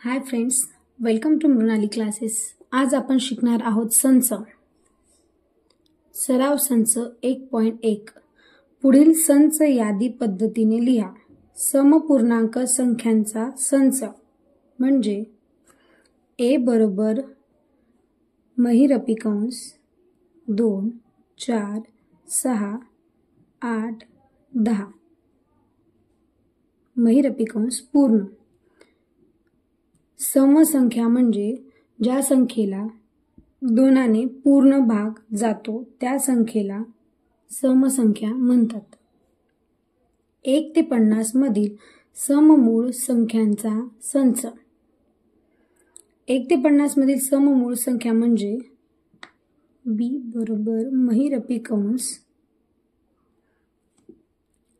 High friends, welcome to Mrunali classes. आज आपण शिकणार आहोत संच। सराव संच 1.1। पुढील संच यादी पद्धतीने लिहा। समपूर्णांक संख्यांचा संच म्हणजे a बरोबर महिरपी कंस 2 4 6 8 10 महिरपी कंस पूर्ण। समसंख्या म्हणजे ज्या संख्येला दोनाने पूर्ण भाग जातो त्या संख्येला समसंख्या म्हणतात। 1 ते 50 मधील सममूळ संख्यांचा संच। 1 ते 50 मधील सममूळ संख्या म्हणजे b बरोबर महिरपी कंस।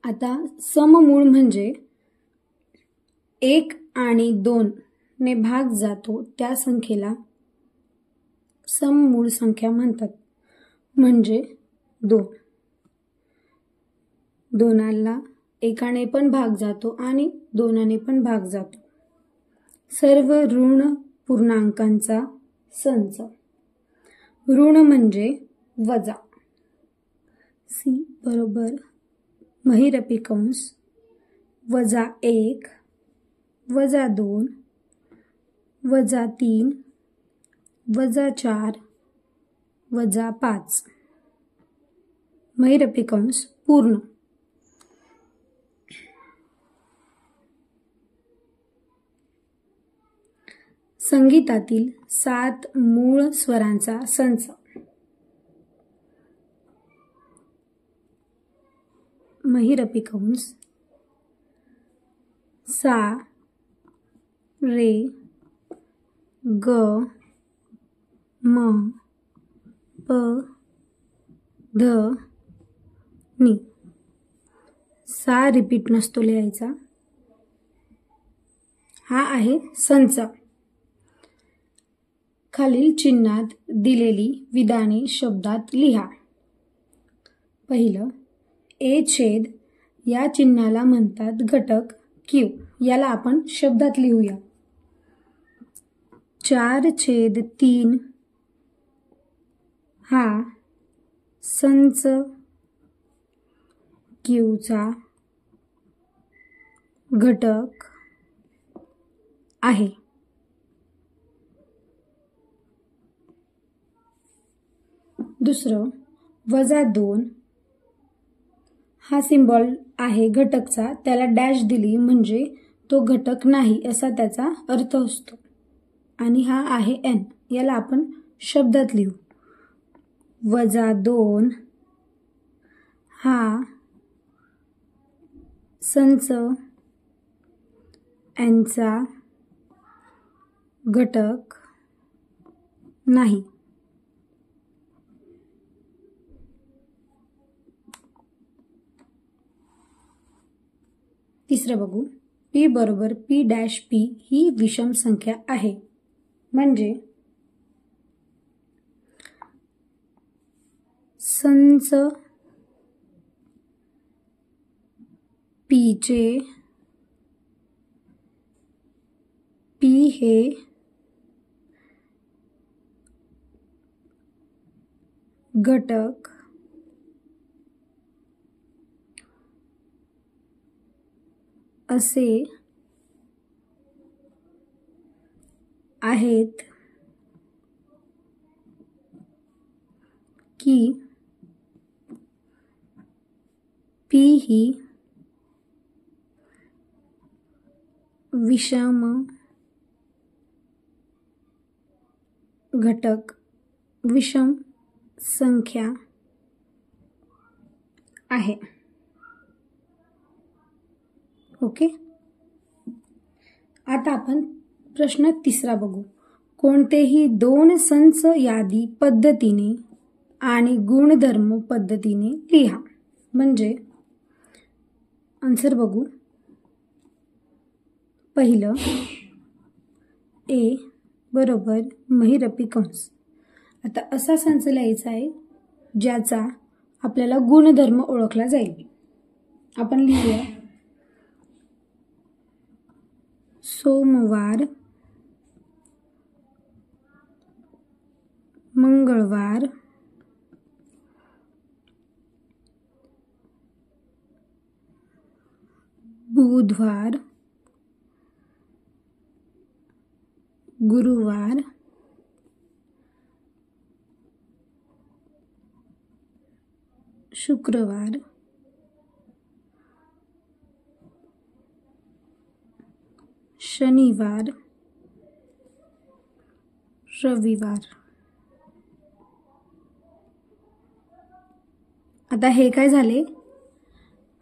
आता सममूळ म्हणजे 1 आणि 2 ने भाग जातो त्या संख्येला सममूळ संख्या म्हणतात, म्हणजे 2। दोनाला एकाने पण भाग जातो आणि दोनाने पण भाग जातो। सर्व ऋण पूर्णांकांचा संच। ऋण म्हणजे वजा। c बरोबर महिरपी कंस वजा 1 वजा 2 वजा 3 वजा 4 वजा 5 महिरपी कंस पूर्ण। संगीतातील 7 मूळ स्वरांचा संच। महिरपी कंस सा रे ग म प ध नि। सा रिपीट नसतो लिहायचा, हा आहे संच। खालील चिन्हात दिलेली विधाने शब्दात लिहा। पहिलं, a छेद या चिन्हाला म्हणतात घटक q, याला आपण शब्दात लिहूया। 4/3 हा संच q चा घटक आहे। दुसरं, -2 हा सिंबल आहे घटकचा, त्याला डॅश दिली म्हणजे तो घटक नाही असा त्याचा अर्थ असतो। आणि हा आहे n, याला आपण शब्दात लिहू। -2 हा संच n चा घटक नाही। तिसरं बघू, p बरोबर p' ही विषम संख्या आहे, म्हणजे संच p चे p हे घटक असे आहेत की p ही विषम घटक विषम संख्या आहे। ओके, आता आपण प्रश्न तिसरा बघू। कोणतेही 2 संच यादी पद्धतीने आणि गुणधर्म पद्धतीने लिहा। म्हणजे आन्सर बघू। पहिलं, a बरोबर महिरपी कंस। आता असा संच लिहायचा आहे ज्याचा आपल्याला गुणधर्म ओळखला जाईल। आपण लिहूया सोमवार मंगळवार, बुधवार, गुरुवार, शुक्रवार, शनिवार, रविवार. आता हे काय झाले?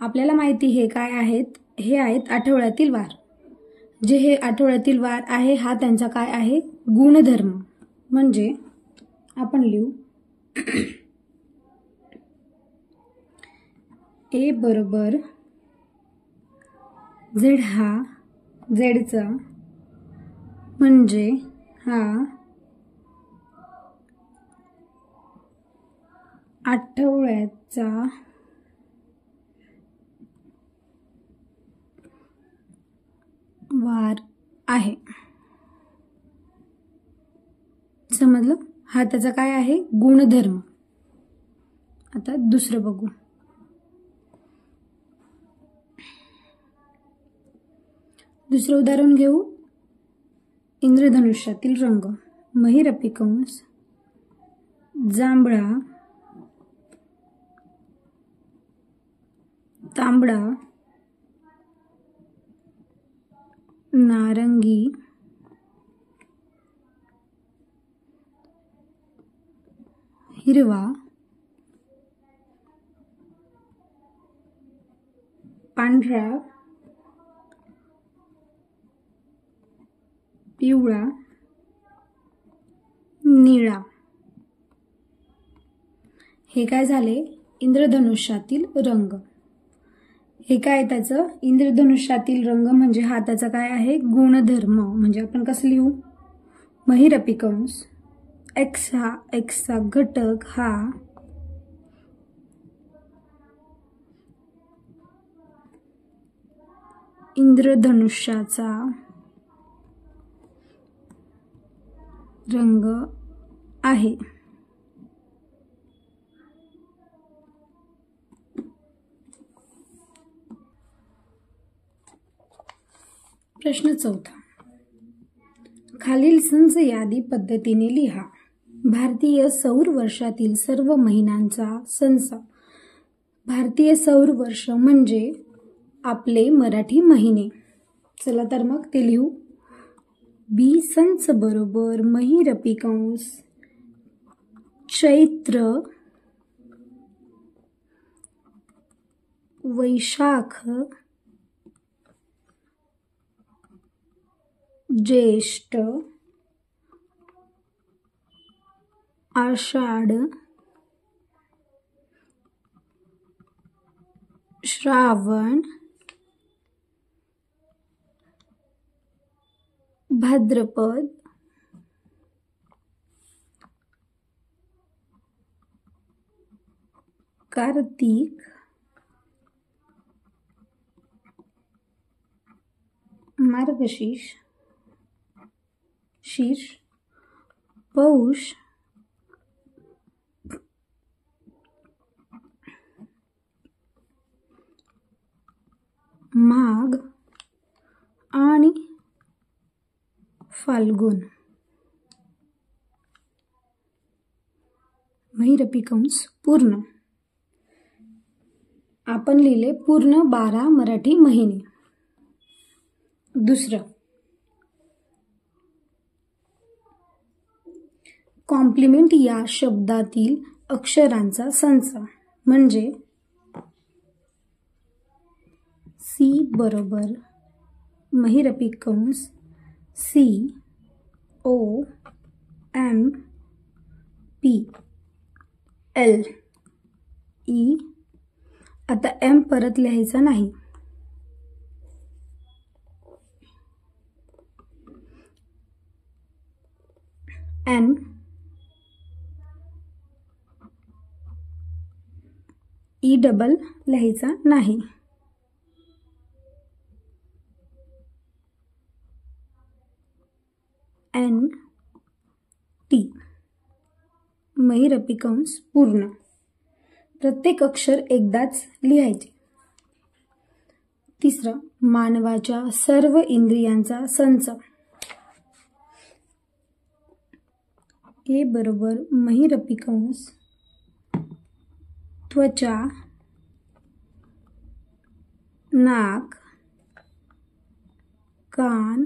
आपल्याला माहिती हे काय आहेत? हे आहेत आठवड्यातील वार. जे हे आठवड्यातील वार आहे हा त्यांचा काय आहे? गुणधर्म. म्हणजे आपण लिहू ए बरोबर झेड हा झेडचा म्हणजे हा आठवड्याचा वार आहे. समजलं? हा त्याचा काय आहे? गुणधर्म. आता दुसरं बघू. दुसरं उदाहरण घेऊ. इंद्रधनुष्यातील रंग महिरपी कंस जांभळा, तांबडा, नारंगी, हिरवा, पांढरा, पिवळा, निळा. हे काय झाले? इंद्रधनुष्यातील रंग. हे काय त्याचं? इंद्रधनुष्यातील रंग म्हणजे हा त्याचा काय आहे? गुणधर्म. म्हणजे आपण कसं लिहू? महिरपी कंस एक्सचा घटक हा इंद्रधनुष्याचा रंग आहे. प्रश्न चौथा. खालील संच यादी पद्धतीने लिहा. भारतीय सौर वर्षातील सर्व महिन्यांचा संच. भारतीय सौर वर्ष म्हणजे आपले मराठी महिने. चला तर मग ते लिहू. बी संच बरोबर महिरपी कंस चैत्र, वैशाख, ज्येष्ठ, आषाढ, श्रावण, भाद्रपद, कार्तिक, मार्गशीर्ष, पौष, माघ आणि फाल्गुन. महिरपी कंस पूर्ण. आपण लिहिले पूर्ण 12 मराठी महिने. दुसरं कॉम्प्लिमेंट या शब्दातील अक्षरांचा संच म्हणजे सी बरोबर महिरपी कंस C O M P L E. आता एम परत लिहायचा नाही. एन ई डबल लिहायचा नाही. एन टी महिरपी कंस पूर्ण. प्रत्येक अक्षर एकदाच लिहायचे. तिसरं, मानवाच्या सर्व इंद्रियांचा संच. ए बरोबर महिरपी कंस त्वचा, नाक, कान,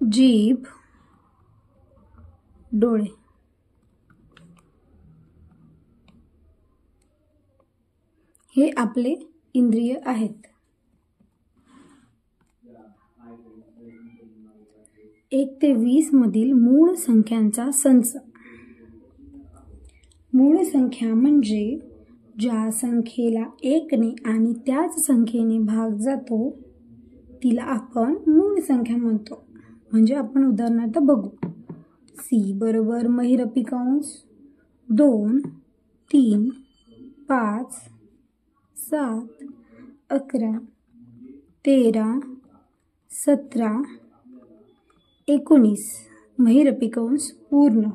जीभ, डोळे. हे आपले इंद्रिय आहेत. 1 ते 20 मधील मूळ संख्यांचा संच. मूळ संख्या म्हणजे ज्या संख्येला 1 ने आणि त्याच संख्येने भाग जातो तिला आपण मूळ संख्या म्हणतो. म्हणजे आपण उदाहरणार्थ बघू. सी बरोबर महिरपी कंस 2, 3, 5, 7, 11, 13, 17, 19 महिरपी कंस पूर्ण.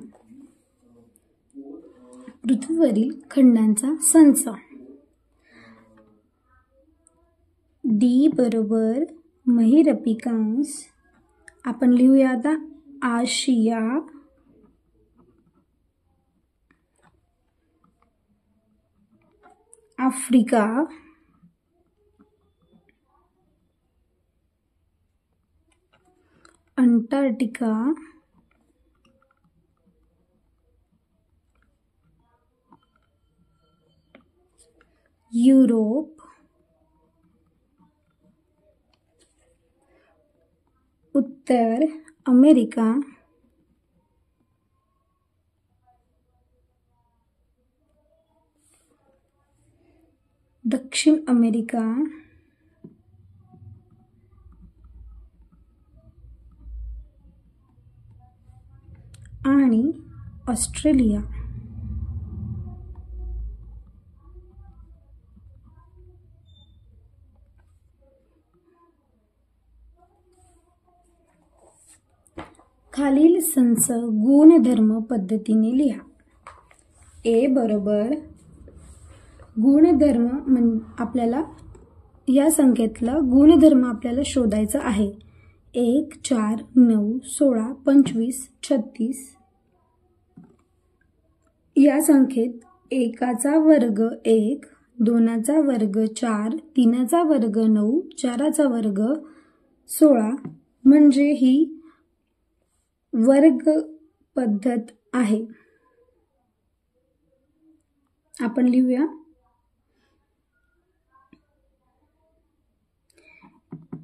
पृथ्वीवरील खंडांचा संच. डी बरोबर महिरपी कंस आपण लिहूया आता आशिया, आफ्रिका, अंटार्क्टिका, युरोप, उत्तर अमेरिका, दक्षिण अमेरिका, आणि ऑस्ट्रेलिया. खालील संच गुणधर्म पद्धतीने लिहा. ए बरोबर गुणधर्म आपल्याला या संख्येतला गुणधर्म आपल्याला शोधायचा आहे. 1, 4, 9, 16, 25, 36 या संख्येत 1चा वर्ग 1, 2चा वर्ग 4, 3चा वर्ग 9, 4चा वर्ग 16 म्हणजे ही वर्ग पद्धत आहे. आपण लिहूया.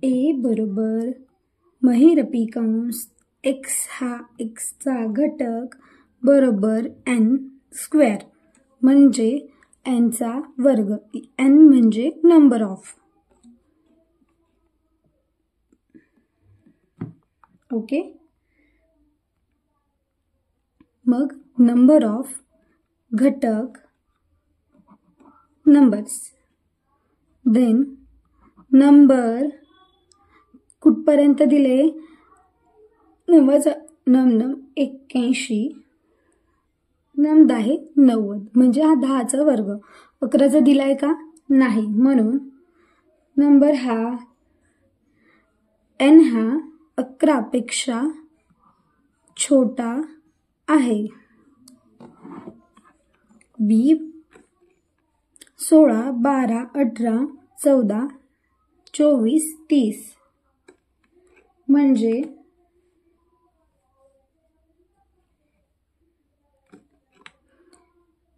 ए बरोबर महिरपी कंस x हा x चा घटक बरोबर n स्क्वेअर म्हणजे n चा वर्ग. n म्हणजे नंबर ऑफ. ओके. मग नंबर ऑफ घटक नंबर्स. देन नंबर कुठपर्यंत दिले? 9 9 81 9 10 90 म्हणजे हा 10चा वर्ग. 11चा दिलाय का? नाही. म्हणून नंबर हा n हा 11 पेक्षा छोटा आहे. बी 16 12 18 14 24 30 म्हणजे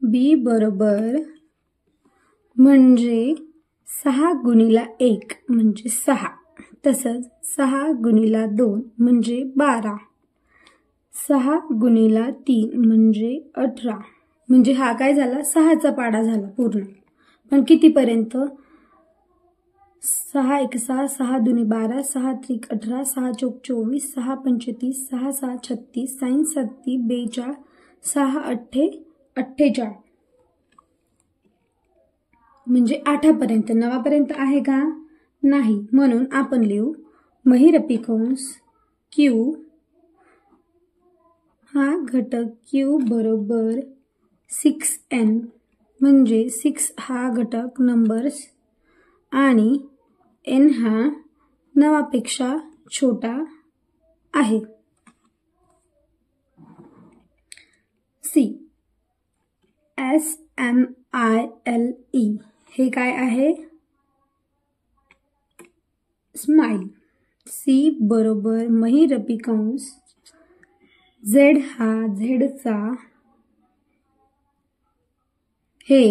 बी बरोबर म्हणजे 6 गुणिला 1 म्हणजे 6. तसंच 6 गुणिला 2 म्हणजे 12. 6 गुणिला 3 म्हणजे 18 म्हणजे हा काय झाला? 6चा पाढा झाला पूर्ण. पण कितीपर्यंत? 6 1 6 6 2 12 6 3 18 6 4 24 6 35 6 6 36 6 7 42 6 8 48 म्हणजे 8पर्यंत. 9पर्यंत आहे का? नाही. म्हणून आपण लिहू महिरपी कंस Q हा घटक Q बरोबर 6n म्हणजे 6 हा घटक नंबर्स आणि n हा नवापेक्षा छोटा आहे. C SMILE हे काय आहे? स्माइल. C बरोबर महिरपी कंस Z हा झेडचा हे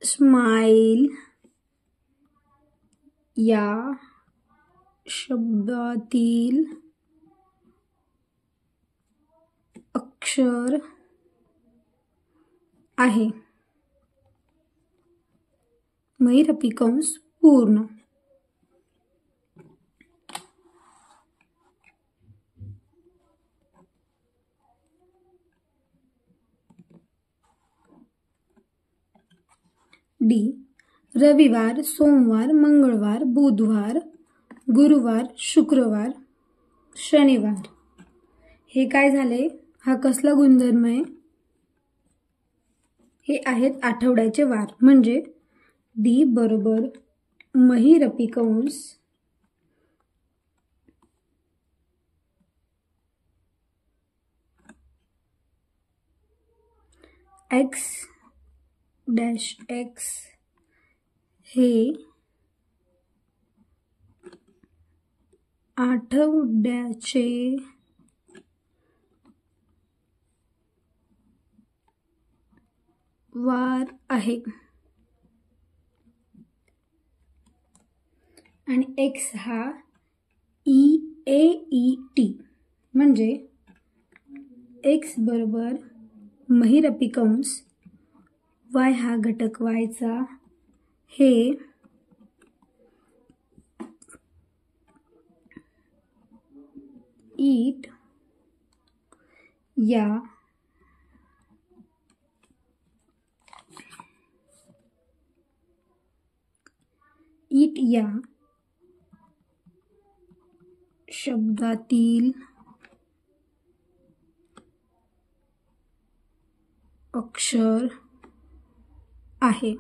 स्माइल या शब्दातील अक्षर आहे. महिरपी कंस पूर्ण. डी रविवार, सोमवार, मंगळवार, बुधवार, गुरुवार, शुक्रवार, शनिवार हे काय झाले? हा कसला गुणधर्म आहे? हे आहेत आठवड्याचे वार. म्हणजे डी बरोबर महिरपी कंस x डॅश x हे आठवड्याचे वार आहे आणि x हा EAET म्हणजे x बरोबर महिरपी कंस y हा घटक y चा हे ईट या शब्दातील अक्षर आहे.